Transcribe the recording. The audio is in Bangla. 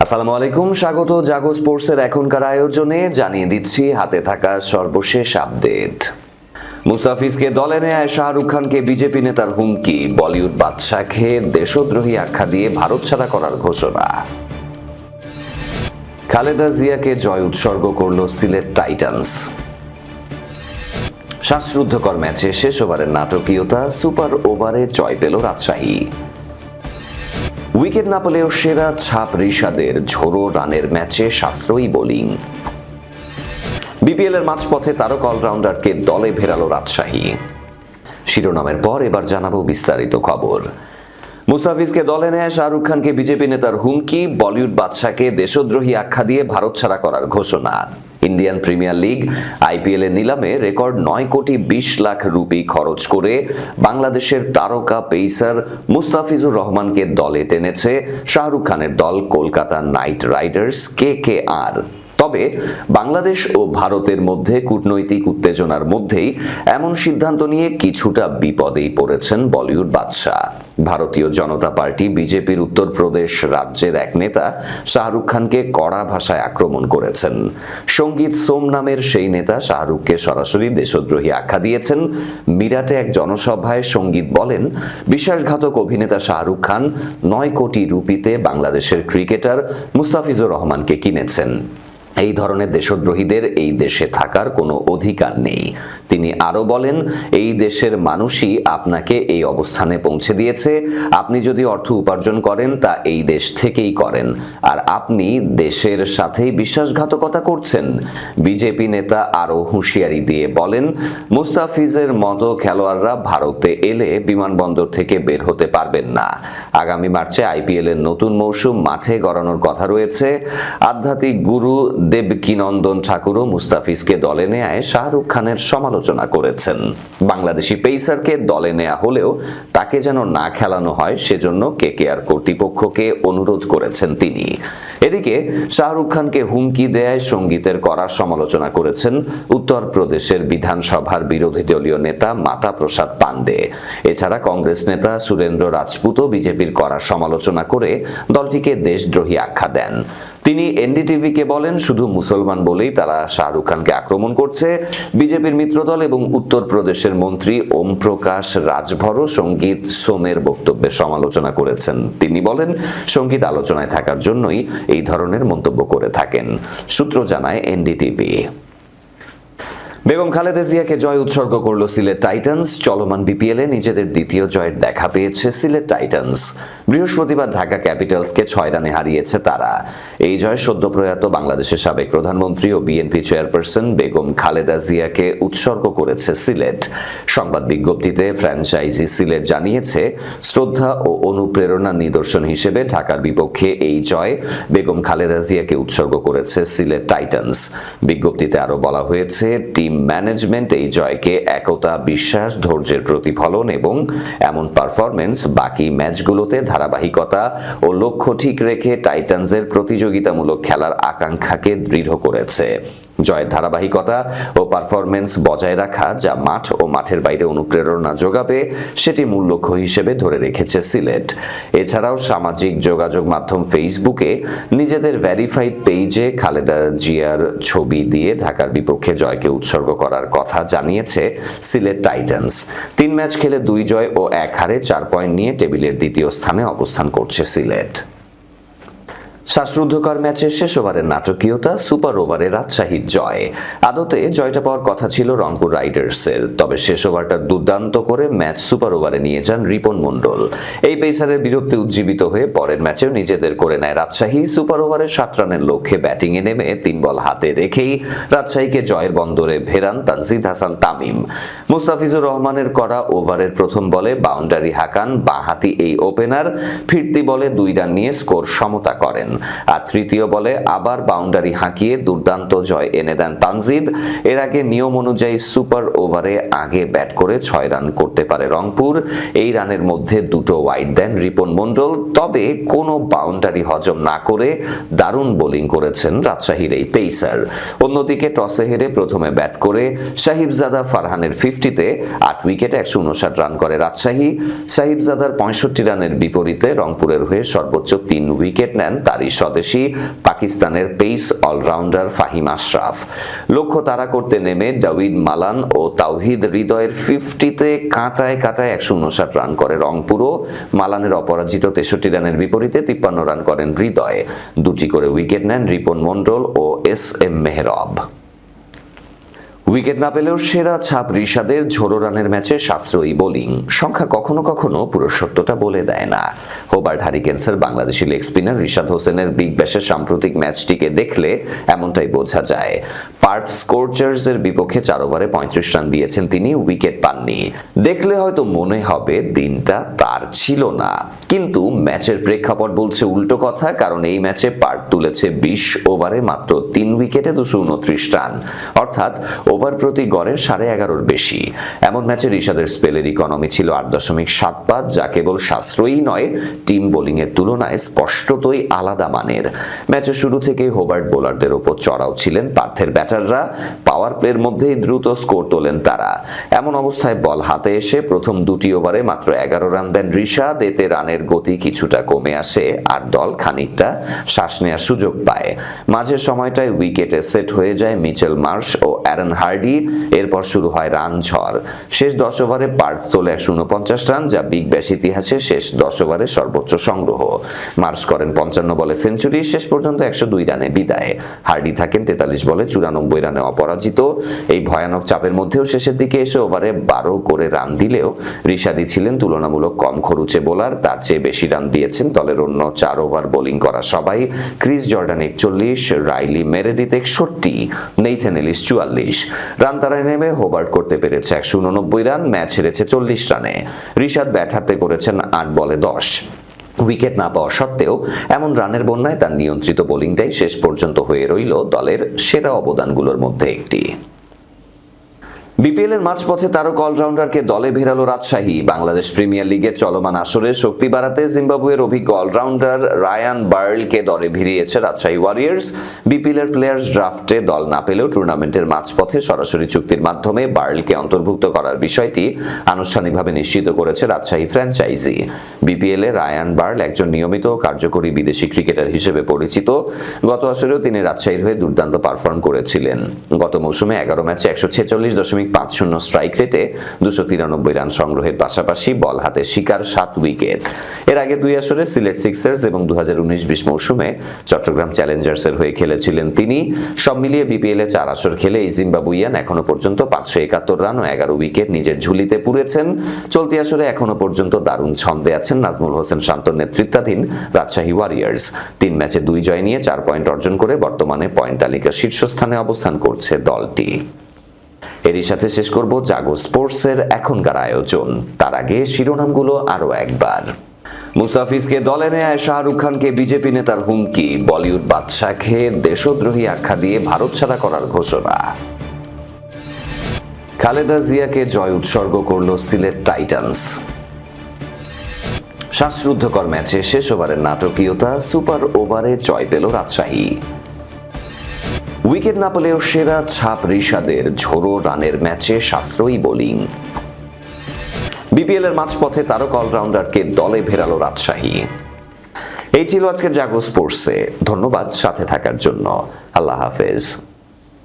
আসসালামু আলাইকুম, স্বাগত জাগো স্পোর্টসের এখনকার আয়োজনে। জানিয়ে দিচ্ছি হাতে থাকা সর্বশেষ আপডেট। মুস্তাফিজকে দলে নেয় শাহরুখ খানকে বিজেপি নেতার হুমকি, বলিউড বাদশাকে দেশদ্রোহী আখ্যা দিয়ে ভারত ছাড়া করার ঘোষণা। খালেদা জিয়াকে জয় উৎসর্গ করল সিলেট টাইটান্স। শ্বাসরুদ্ধকর ম্যাচে শেষ ওভারের নাটকীয়তা, সুপার ওভারে জয় পেল রাজশাহী। উইকেট না পেলেও সেরা ছাপ রিশাদের, ঝোড়ো রানের ম্যাচে সাশ্রয়ী বোলিং। বিপিএল এর মাঝপথে তারকা অলরাউন্ডারকে দলে ফেরালো রাজশাহী। শিরোনামের পর এবার জানাবো বিস্তারিত খবর। মুস্তাফিজকে দলে নেয় শাহরুখ খানকে বিজেপি নেতার হুমকি, বলিউড বাদশাকে দেশদ্রোহী আখ্যা দিয়ে ভারত ছাড়া করার ঘোষণা। ইন্ডিয়ান প্রিমিয়ার লিগ আইপিএল এর নিলামে রেকর্ড 9 কোটি 20 লাখ রুপি খরচ করে বাংলাদেশের তারকা পেসার মুস্তাফিজুর রহমানকে দলে টেনেছে শাহরুখ খানের দল কলকাতা নাইট রাইডার্স KKR। তবে বাংলাদেশ ও ভারতের মধ্যে কূটনৈতিক উত্তেজনার মধ্যেই এমন সিদ্ধান্ত নিয়ে কিছুটা বিপদেই পড়েছেন বলিউড বাদশা। ভারতীয় জনতা পার্টি বিজেপির উত্তরপ্রদেশ রাজ্যের এক নেতা শাহরুখ খানকে কড়া ভাষায় আক্রমণ করেছেন। সঙ্গীত সোম নামের সেই নেতা শাহরুখকে সরাসরি দেশদ্রোহী আখ্যা দিয়েছেন। মিরাটে এক জনসভায় সঙ্গীত বলেন, বিশ্বাসঘাতক অভিনেতা শাহরুখ খান 9 কোটি রুপিতে বাংলাদেশের ক্রিকেটার মুস্তাফিজুর রহমানকে কিনেছেন। এই ধরনের দেশদ্রোহীদের এই দেশে থাকার কোনো অধিকার নেই। তিনি আরো বলেন, এই দেশের মানুষই আপনাকে এই অবস্থানে পৌঁছে দিয়েছে। আপনি যদি অর্থ উপার্জন করেন তা এই দেশ থেকেই করেন, আর আপনি দেশের সাথেই বিশ্বাসঘাতকতা করছেন। বিজেপি নেতা আরো হুঁশিয়ারি দিয়ে বলেন, মুস্তাফিজের মতো খেলোয়াড়রা ভারতে এলে বিমানবন্দর থেকে বের হতে পারবেন না। আগামী মার্চে আইপিএল এর নতুন মৌসুম মাঠে গড়ানোর কথা রয়েছে। আধ্যাত্মিক গুরু দেবকীনন্দন ঠাকুরও মুস্তাফিজকে দলে নেয় শাহরুখ খানের সমালোচনা করেছেন। বাংলাদেশি পেসারকে দলে নেয়া হলেও তাকে যেন না খেলানো হয় সেজন্য KKR কর্তৃপক্ষকে অনুরোধ করেছেন তিনি। এদিকে শাহরুখ খানকে হুমকি দেয় সঙ্গীতের কড়া সমালোচনা করেছেন উত্তরপ্রদেশের বিধানসভার বিরোধী দলীয় নেতা মাতা প্রসাদ পান্ডে। এছাড়া কংগ্রেস নেতা সুরেন্দ্র রাজপুতও বিজেপির কড়া সমালোচনা করে দলটিকে দেশদ্রোহী আখ্যা দেন। তিনি এনডিটিভিকে বলেন, শুধু মুসলমান বলেই তারা শাহরুখ খানকে আক্রমণ করছে। বিজেপির মিত্রদল এবং উত্তরপ্রদেশের মন্ত্রী ওম প্রকাশ রাজভরও সঙ্গীত সোমের বক্তব্যের সমালোচনা করেছেন। তিনি বলেন, সঙ্গীত আলোচনায় থাকার জন্যই এই ধরনের মন্তব্য করে থাকেন। সূত্র জানায় এনডিটিভি। বেগম খালেদা জিয়াকে জয় উৎসর্গ করল সিলেট টাইটান্স। চলমান বিপিএলে নিজেদের দ্বিতীয় জয়ের দেখা পেয়েছে সিলেট টাইটান্স। বৃহস্পতিবার ঢাকা ক্যাপিটালসকে 6 রানে হারিয়েছে তারা। এই জয় সদ্যপ্রয়াত বাংলাদেশের সাবেক প্রধানমন্ত্রী ও বিএনপি চেয়ারপারসন বেগম খালেদা জিয়াকে উৎসর্গ করেছে সিলেট। সংবাদ বিজ্ঞপ্তিতে ফ্র্যাঞ্চাইজি সিলেট জানিয়েছে, শ্রদ্ধা ও অনুপ্রেরণার নিদর্শন হিসেবে ঢাকার বিপক্ষে এই জয় বেগম খালেদা জিয়াকে উৎসর্গ করেছে সিলেট টাইটান্স। বিজ্ঞপ্তিতে আরো বলা হয়েছে, টিম ম্যানেজমেন্ট এই জয়কে একতা, বিশ্বাস, ধৈর্যের প্রতিফলন এবং এমন পারফরমেন্স বাকি ম্যাচগুলোতে ধারাবাহিকতা ও লক্ষ্য ঠিক রেখে টাইটান্সের প্রতিযোগিতামূলক খেলার আকাঙ্ক্ষাকে দৃঢ় করেছে। জয়ের ধারাবাহিকতা ও পারফরমেন্স বজায় রাখা, যা মাঠ ও মাঠের বাইরে অনুপ্রেরণা যোগাবে, সেটি মূল লক্ষ্য হিসেবে ধরে রেখেছে সিলেট। এছাড়াও সামাজিক যোগাযোগ মাধ্যম ফেসবুকে নিজেদের ভেরিফাইড পেজে খালেদা জিয়ার ছবি দিয়ে ঢাকার বিপক্ষে জয়কে উৎসর্গ করার কথা জানিয়েছে সিলেট টাইটান্স। 3 ম্যাচ খেলে 2 জয় ও 1 হারে 4 পয়েন্ট নিয়ে টেবিলের দ্বিতীয় স্থানে অবস্থান করছে সিলেট। শ্বাসরুদ্ধকর ম্যাচে শেষ ওভারের নাটকীয়তা, সুপার ওভারে রাজশাহীর জয়। আদতে জয়টা পাওয়ার কথা ছিল রংপুর রাইডার্সের, তবে শেষ ওভারটা দুর্দান্ত করে ম্যাচ সুপার ওভারে নিয়ে যান রিপন মণ্ডল। এই পেসারের বিরুদ্ধে উজ্জীবিত হয়ে পরের ম্যাচেও নিজেদের করে নেয় রাজশাহী। সুপার ওভারে 7 রানের লক্ষ্যে ব্যাটিংয়ে নেমে 3 বল হাতে রেখেই রাজশাহীকে জয়ের বন্দরে ফেরান তানজিদ হাসান তামিম। মুস্তাফিজুর রহমানের করা ওভারের প্রথম বলে বাউন্ডারি হাঁকান বাঁহাতি এই ওপেনার। ফিরতি বলে 2 রান নিয়ে স্কোর সমতা করেন। আর তৃতীয় বলে আবার বাউন্ডারি হাঁকিয়ে দুর্দান্ত জয় এনে দেন তানজিদ। এর আগে নিয়ম অনুযায়ী সুপার ওভারে আগে ব্যাট করে 6 রান করতে পারে রংপুর। এই রানের মধ্যে 2টো ওয়াইড দেন রিপন মণ্ডল, তবে কোনো বাউন্ডারি হজম না করে দারুণ বোলিং করেছেন রাজশাহীর এই পেসার। অন্যদিকে টসে হেরে প্রথমে ব্যাট করে সাহিবজাদা ফারহানের 50-তে 8 উইকেটে 159 রান করে রাজশাহী। সাহিবজাদার 65 রানের বিপরীতে রংপুরের হয়ে সর্বোচ্চ 3 উইকেট নেন তারই দাবি স্বদেশী পাকিস্তানের পেস অলরাউন্ডার ফাহিম আশরাফ। লক্ষ্য তাড়া করতে নেমে ডাভিড মালান ও তাওহিদ হৃদয়ের 50-তে কাঁটায় 159 রান করে রংপুরও। মালানের অপরাজিত 63 রানের বিপরীতে 53 রান করেন হৃদয়। 2টি করে উইকেট নেন রিপন মণ্ডল ও SM মেহরব। উইকেট না পেলেও সেরা ছাপ রিশাদের ঝোড়ো রানের ম্যাচে সাশ্রয়ী বোলিং। সংখ্যা কখনো কখনো পুরো সত্যটা বলে দেয় না। হোবার্ট হারিকেন্সের বাংলাদেশি লেগ স্পিনার রিশাদ হোসেনের বিগ ব্যাশের সাম্প্রতিক ম্যাচটিকে দেখলে এমনটাই বোঝা যায়। পার্থ স্কোরচার্সের বিপক্ষে 4 ওভারে 35 রান দিয়েছেন তিনি, উইকেট পাননি। দেখলে হয়তো মনে হবে দিনটা তার ছিল না, কিন্তু ম্যাচের প্রেক্ষাপট বলছে উল্টো কথা। কারণ এই ম্যাচে পার্থ তুলেছে 20 ওভারে মাত্র 3 উইকেটে 229 রান, অর্থাৎ ওভার প্রতি গড়ে 11.5-এর বেশি। এমন ম্যাচে রিশাদের স্পেলের ইকোনমি ছিল 8.75, যা কেবল সাশ্রয়ী নয়, টিম বোলিং এর তুলনায় স্পষ্টতই আলাদা মানের। ম্যাচের শুরু থেকেই হোবার্ট বোলারদের ওপর চড়াও ছিলেন পার্থের ব্যাটাররা। পাওয়ার প্লের মধ্যেই দ্রুত স্কোর তোলেন তারা। এমন অবস্থায় বল হাতে এসে প্রথম 2টি ওভারে মাত্র 11 রান দেন রিশাদ। এতে রানের গতি কিছুটা কমে আসে আর দল খানিকটা শ্বাস নেওয়ার সুযোগ পায়। মাঝের সময়টায় উইকেটে সেট হয়ে যায় মিচেল মার্শ ও অ্যারন হার্ডি। এরপর শুরু হয় রান ঝড়। শেষ 10 ওভারে পার্থ তোলে 149 রান, যা বিগ ব্যাশ ইতিহাসে শেষ 10 ওভারে সর্বোচ্চ সংগ্রহ। মার্শ করেন 55 বলে সেঞ্চুরি, শেষ পর্যন্ত 102 রানে বিদায়। হার্ডি থাকেন 43 বলে 94 রানে অপরাজিত। এই ভয়ানক চাপের মধ্যেও শেষের দিকে এসে ওভারে 12 করে রান দিলেও রিশাদই ছিলেন তুলনামূলক কম খরুচে বোলার। তার চেয়ে বেশি রান দিয়েছেন দলের অন্য 4 ওভার বোলিং করা সবাই। Chris Jordan 41, Riley Meredith 61, Nathan Ellis 44। Run তারায় নেমে হোবার্ট করতে পেরেছে 189 রান, ম্যাচ হেরেছে 40 রানে। রিশাদ ব্যাট হাতে করেছেন 8 বলে 10। উইকেট না পাওয়া সত্ত্বেও এমন রানের বন্যায় তার নিয়ন্ত্রিত বোলিংটাই শেষ পর্যন্ত হয়ে রইল দলের সেরা অবদানগুলোর মধ্যে একটি। বিপিএল এর মাঝপথে তারকা অলরাউন্ডারকে দলে ভেরালো রাজশাহী। বাংলাদেশ প্রিমিয়ার লিগের চলমান আসরে শক্তি বাড়াতে জিম্বাবুয়ের অভিজ্ঞ অলরাউন্ডার রায়ান বার্লকে দলে ভিড়িয়েছে রাজশাহী ওয়ারিয়র্স। বিপিএল এর প্লেয়ার্স ড্রাফটে দল না পেলেও টুর্নামেন্টের মাঝপথে সরাসরি চুক্তির মাধ্যমে বার্লকে অন্তর্ভুক্ত করার বিষয়টি আনুষ্ঠানিকভাবে নিশ্চিত করেছে রাজশাহী ফ্র্যাঞ্চাইজি। বিপিএল এ রায়ান বার্ল একজন নিয়মিত ও কার্যকরী বিদেশি ক্রিকেটার হিসেবে পরিচিত। গত আসরেও তিনি রাজশাহীর হয়ে দুর্দান্ত পারফর্ম করেছিলেন। গত মৌসুমে 11 ম্যাচে 146.50 স্ট্রাইক রেটে 293 রান সংগ্রহের পাশাপাশি বল হাতে শিকার 7 উইকেট। এর আগে 2 আসরে সিলেট সিক্সার্স এবং 2019-20 মৌসুমে চট্টগ্রাম চ্যালেঞ্জার্সের হয়ে খেলেছিলেন তিনি। সব মিলিয়ে বিপিএল এ 4 আসর খেলে এই জিম্বাবুইয়ান এখনো পর্যন্ত 571 রান ও 11 উইকেট নিজের ঝুলিতে পুরেছেন। চলতি আসরে এখনো পর্যন্ত দারুণ ছন্দে আছেন নাজমুল হোসেন শান্তর নেতৃত্বাধীন রাজশাহী ওয়ারিয়র্স। 3 ম্যাচে 2 জয় নিয়ে 4 পয়েন্ট অর্জন করে বর্তমানে পয়েন্ট তালিকার শীর্ষস্থানে অবস্থান করছে দলটি। এরই সাথে শেষ করব জাগো স্পোর্টসের এখনকার আয়োজন। তার আগে শিরোনামগুলো আরো একবার। মুস্তাফিজকে দলে নেয় শাহরুখ খানকে বিজেপি নেতার হুমকি। বলিউড বাদশাকে দেশদ্রোহী আখ্যা দিয়ে ভারত ছাড়া করার ঘোষণা। খালেদা জিয়াকে জয় উৎসর্গ করল সিলেট টাইটান্স। শ্বাসরুদ্ধকর ম্যাচে শেষ ওভারের নাটকীয়তা, সুপার ওভারে জয় পেল রাজশাহী। উইকেট না পেলেও সেরা ছাপ রিশাদের, ঝোড়ো রানের ম্যাচে সাশ্রয়ী বোলিং। বিপিএল এর মাঝপথে তারকা অলরাউন্ডারকে দলে ভেরালো রাজশাহী। এই ছিল আজকের জাগো স্পোর্টসে। ধন্যবাদ সাথে থাকার জন্য। আল্লাহ হাফেজ।